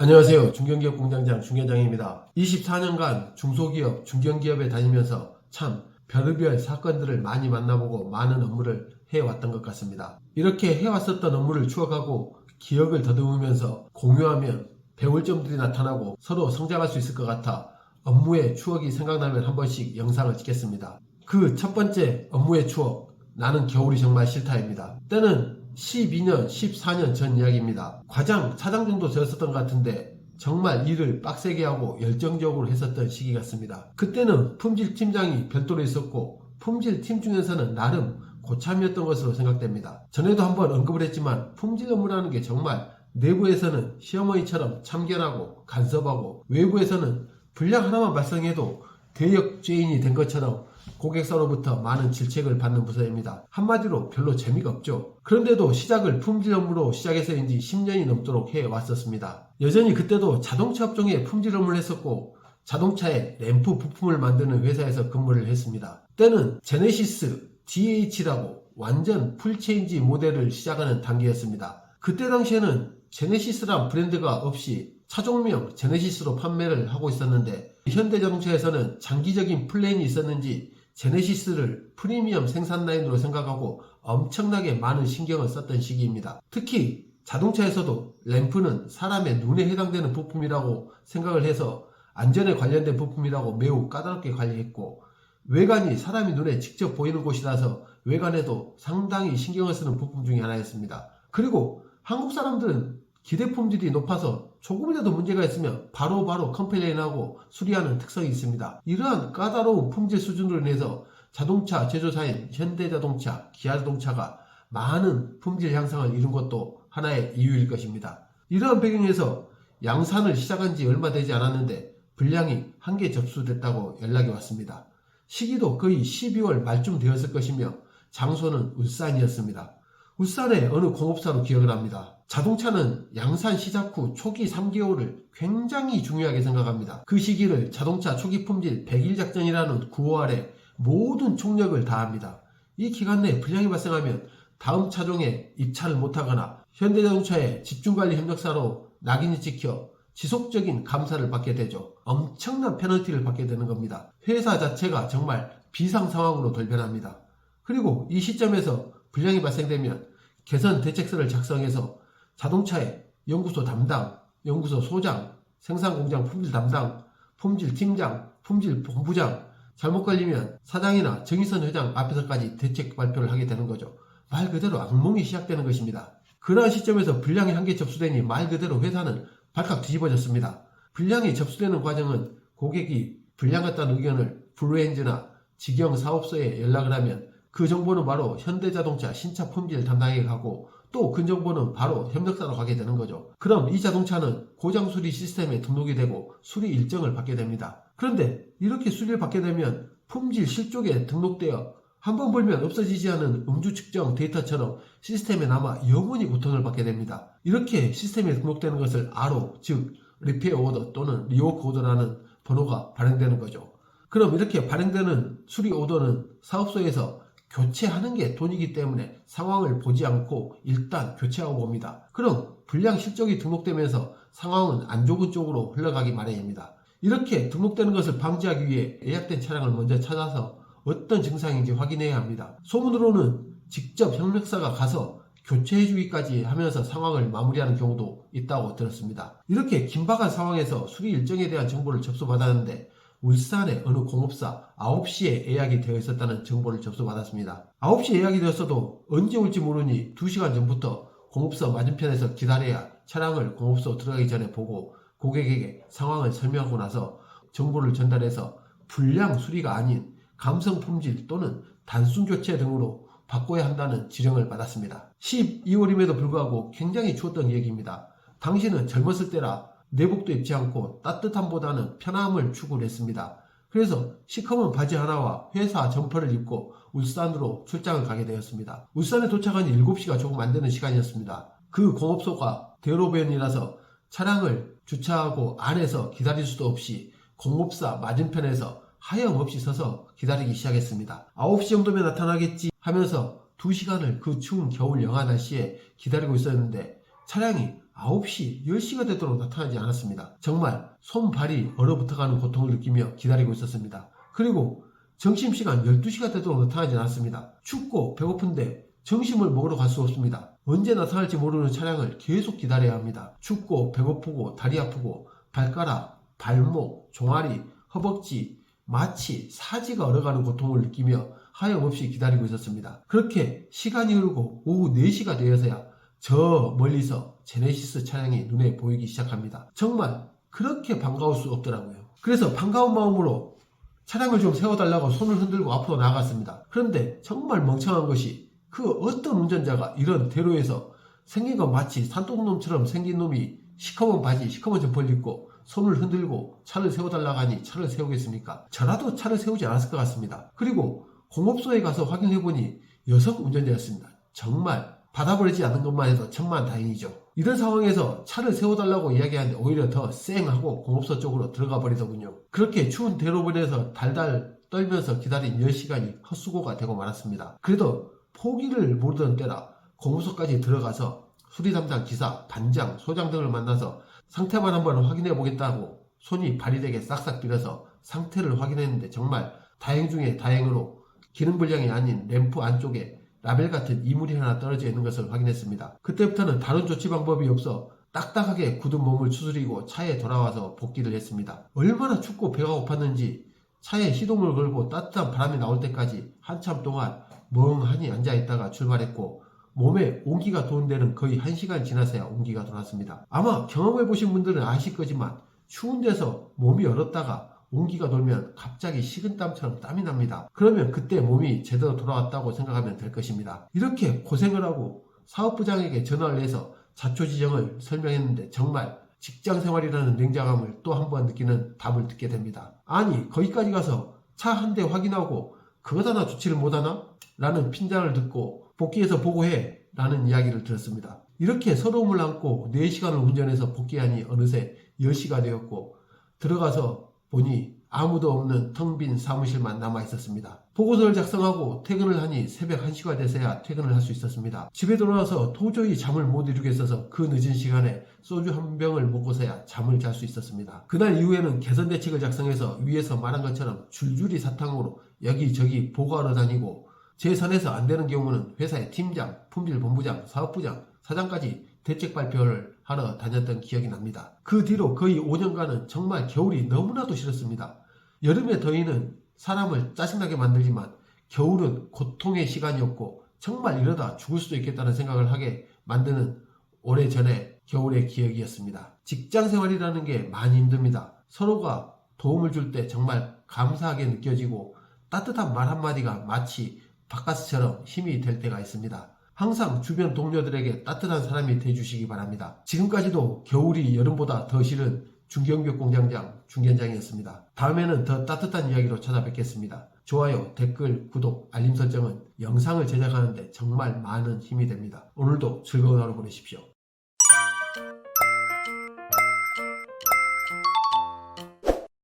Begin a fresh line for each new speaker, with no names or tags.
안녕하세요. 중견기업 공장장 중견장입니다. 24년간 중소기업, 중견기업에 다니면서 참 별의별 사건들을 많이 만나보고 많은 업무를 해왔던 것 같습니다. 이렇게 해왔었던 업무를 추억하고 기억을 더듬으면서 공유하면 배울 점들이 나타나고 서로 성장할 수 있을 것 같아 업무의 추억이 생각나면 한 번씩 영상을 찍겠습니다. 그 첫 번째 업무의 추억, 나는 겨울이 정말 싫다입니다. 때는 12년, 14년 전 이야기입니다. 과장, 차장 정도 되었었던 것 같은데 정말 일을 빡세게 하고 열정적으로 했었던 시기 같습니다. 그때는 품질 팀장이 별도로 있었고 품질 팀 중에서는 나름 고참이었던 것으로 생각됩니다. 전에도 한번 언급을 했지만 품질 업무라는 게 정말 내부에서는 시어머니처럼 참견하고 간섭하고 외부에서는 불량 하나만 발생해도 대역죄인이 된 것처럼 고객사로부터 많은 질책을 받는 부서입니다. 한마디로 별로 재미가 없죠. 그런데도 시작을 품질 업무로 시작해서인지 10년이 넘도록 해왔었습니다. 여전히 그때도 자동차 업종에 품질 업무를 했었고 자동차의 램프 부품을 만드는 회사에서 근무를 했습니다. 때는 제네시스 DH라고 완전 풀체인지 모델을 시작하는 단계였습니다. 그때 당시에는 제네시스란 브랜드가 없이 차종명 제네시스로 판매를 하고 있었는데 현대자동차에서는 장기적인 플랜이 있었는지 제네시스를 프리미엄 생산 라인으로 생각하고 엄청나게 많은 신경을 썼던 시기입니다. 특히 자동차에서도 램프는 사람의 눈에 해당되는 부품이라고 생각을 해서 안전에 관련된 부품이라고 매우 까다롭게 관리했고 외관이 사람이 눈에 직접 보이는 곳이라서 외관에도 상당히 신경을 쓰는 부품 중에 하나였습니다. 그리고 한국 사람들은 기대 품질이 높아서 조금이라도 문제가 있으면 바로바로 컴플레인하고 수리하는 특성이 있습니다. 이러한 까다로운 품질 수준으로 인해서 자동차 제조사인 현대자동차, 기아자동차가 많은 품질 향상을 이룬 것도 하나의 이유일 것입니다. 이러한 배경에서 양산을 시작한 지 얼마 되지 않았는데 불량이 한 개 접수됐다고 연락이 왔습니다. 시기도 거의 12월 말쯤 되었을 것이며 장소는 울산이었습니다. 울산의 어느 공업사로 기억을 합니다. 자동차는 양산 시작 후 초기 3개월을 굉장히 중요하게 생각합니다. 그 시기를 자동차 초기 품질 100일 작전이라는 구호 아래 모든 총력을 다합니다. 이 기간 내에 불량이 발생하면 다음 차종에 입차를 못하거나 현대자동차의 집중관리 협력사로 낙인이 찍혀 지속적인 감사를 받게 되죠. 엄청난 페널티를 받게 되는 겁니다. 회사 자체가 정말 비상 상황으로 돌변합니다. 그리고 이 시점에서 불량이 발생되면 개선 대책서를 작성해서 자동차의 연구소 담당, 연구소 소장, 생산공장 품질 담당, 품질 팀장, 품질 본부장, 잘못 걸리면 사장이나 정의선 회장 앞에서까지 대책 발표를 하게 되는 거죠. 말 그대로 악몽이 시작되는 것입니다. 그러한 시점에서 불량이 한 개 접수되니 말 그대로 회사는 발칵 뒤집어졌습니다. 불량이 접수되는 과정은 고객이 불량 같다는 의견을 블루엔즈나 직영 사업소에 연락을 하면 그 정보는 바로 현대자동차 신차 품질 담당에게 가고 또 그 정보는 바로 협력사로 가게 되는 거죠. 그럼 이 자동차는 고장 수리 시스템에 등록이 되고 수리 일정을 받게 됩니다. 그런데 이렇게 수리를 받게 되면 품질 실적에 등록되어 한번 벌면 없어지지 않은 음주 측정 데이터처럼 시스템에 남아 영원히 고통을 받게 됩니다. 이렇게 시스템에 등록되는 것을 RO, 즉 리페어 오더 또는 리워크 오더라는 번호가 발행되는 거죠. 그럼 이렇게 발행되는 수리 오더는 사업소에서 교체하는 게 돈이기 때문에 상황을 보지 않고 일단 교체하고 봅니다. 그럼 불량 실적이 등록되면서 상황은 안 좋은 쪽으로 흘러가기 마련입니다. 이렇게 등록되는 것을 방지하기 위해 예약된 차량을 먼저 찾아서 어떤 증상인지 확인해야 합니다. 소문으로는 직접 협력사가 가서 교체해주기까지 하면서 상황을 마무리하는 경우도 있다고 들었습니다. 이렇게 긴박한 상황에서 수리 일정에 대한 정보를 접수받았는데 울산의 어느 공업사 9시에 예약이 되어 있었다는 정보를 접수받았습니다. 9시에 예약이 되었어도 언제 올지 모르니 2시간 전부터 공업소 맞은편에서 기다려야 차량을 공업소 들어가기 전에 보고 고객에게 상황을 설명하고 나서 정보를 전달해서 불량 수리가 아닌 감성 품질 또는 단순 교체 등으로 바꿔야 한다는 지령을 받았습니다. 12월임에도 불구하고 굉장히 추웠던 얘기입니다. 당시는 젊었을 때라 내복도 입지 않고 따뜻함보다는 편함을 추구를 했습니다. 그래서 시커먼 바지 하나와 회사 점퍼를 입고 울산으로 출장을 가게 되었습니다. 울산에 도착한 7시가 조금 안 되는 시간이었습니다. 그 공업소가 대로변이라서 차량을 주차하고 안에서 기다릴 수도 없이 공업사 맞은편에서 하염없이 서서 기다리기 시작했습니다. 9시 정도면 나타나겠지 하면서 2시간을 그 추운 겨울 영하 날씨에 기다리고 있었는데 차량이 9시, 10시가 되도록 나타나지 않았습니다. 정말 손발이 얼어붙어가는 고통을 느끼며 기다리고 있었습니다. 그리고 점심시간 12시가 되도록 나타나지 않았습니다. 춥고 배고픈데 점심을 먹으러 갈 수 없습니다. 언제 나타날지 모르는 차량을 계속 기다려야 합니다. 춥고 배고프고 다리 아프고 발가락, 발목, 종아리, 허벅지, 마취, 사지가 얼어가는 고통을 느끼며 하염없이 기다리고 있었습니다. 그렇게 시간이 흐르고 오후 4시가 되어서야 저 멀리서 제네시스 차량이 눈에 보이기 시작합니다. 정말 그렇게 반가울 수 없더라고요. 그래서 반가운 마음으로 차량을 좀 세워달라고 손을 흔들고 앞으로 나아갔습니다. 그런데 정말 멍청한 것이 그 어떤 운전자가 이런 대로에서 생긴 건 마치 산토놈처럼 생긴 놈이 시커먼 바지, 시커먼 점퍼를 입고 손을 흔들고 차를 세워달라고 하니 차를 세우겠습니까? 저라도 차를 세우지 않았을 것 같습니다. 그리고 공업소에 가서 확인해보니 여성 운전자였습니다. 정말 받아버리지 않은 것만 해도 천만다행이죠. 이런 상황에서 차를 세워달라고 이야기하는데 오히려 더 쌩하고 공업소 쪽으로 들어가 버리더군요. 그렇게 추운 대로변에서 달달 떨면서 기다린 10시간이 헛수고가 되고 말았습니다. 그래도 포기를 모르던 때라 공업소까지 들어가서 수리 담당 기사, 반장, 소장 등을 만나서 상태만 한번 확인해 보겠다고 손이 발이 싹싹 빌어서 상태를 확인했는데 정말 다행 중에 다행으로 기능 불량이 아닌 램프 안쪽에 라벨 같은 이물이 하나 떨어져 있는 것을 확인했습니다. 그때부터는 다른 조치 방법이 없어 딱딱하게 굳은 몸을 추스리고 차에 돌아와서 복귀를 했습니다. 얼마나 춥고 배가 고팠는지 차에 시동을 걸고 따뜻한 바람이 나올 때까지 한참 동안 멍하니 앉아있다가 출발했고 몸에 온기가 도는 데는 거의 1시간 지나서야 온기가 돌았습니다. 아마 경험해보신 분들은 아실 거지만 추운 데서 몸이 얼었다가 온기가 돌면 갑자기 식은땀처럼 땀이 납니다. 그러면 그때 몸이 제대로 돌아왔다고 생각하면 될 것입니다. 이렇게 고생을 하고 사업부장에게 전화를 해서 자초지정을 설명했는데 정말 직장생활이라는 냉정함을 또 한 번 느끼는 답을 듣게 됩니다. 아니 거기까지 가서 차 한 대 확인하고 그것 하나 조치를 못하나? 라는 핀잔을 듣고 복귀해서 보고해 라는 이야기를 들었습니다. 이렇게 서러움을 안고 4시간을 운전해서 복귀하니 어느새 10시가 되었고 들어가서 보니 아무도 없는 텅 빈 사무실만 남아 있었습니다. 보고서를 작성하고 퇴근을 하니 새벽 1시가 돼서야 퇴근을 할 수 있었습니다. 집에 돌아와서 도저히 잠을 못 이루겠어서 그 늦은 시간에 소주 한 병을 먹고서야 잠을 잘 수 있었습니다. 그날 이후에는 개선 대책을 작성해서 위에서 말한 것처럼 줄줄이 사탕으로 여기저기 보고하러 다니고 제 선에서 안 되는 경우는 회사의 팀장, 품질본부장, 사업부장, 사장까지 대책 발표를 하러 다녔던 기억이 납니다. 그 뒤로 거의 5년간은 정말 겨울이 너무나도 싫었습니다. 여름의 더위는 사람을 짜증나게 만들지만 겨울은 고통의 시간이었고 정말 이러다 죽을 수도 있겠다는 생각을 하게 만드는 오래전의 겨울의 기억이었습니다. 직장생활이라는 게 많이 힘듭니다. 서로가 도움을 줄 때 정말 감사하게 느껴지고 따뜻한 말 한마디가 마치 바카스처럼 힘이 될 때가 있습니다. 항상 주변 동료들에게 따뜻한 사람이 돼주시기 바랍니다. 지금까지도 겨울이 여름보다 더 싫은 중견교육 공장장 중견장이었습니다. 다음에는 더 따뜻한 이야기로 찾아뵙겠습니다. 좋아요, 댓글, 구독, 알림 설정은 영상을 제작하는데 정말 많은 힘이 됩니다. 오늘도 즐거운 하루 보내십시오.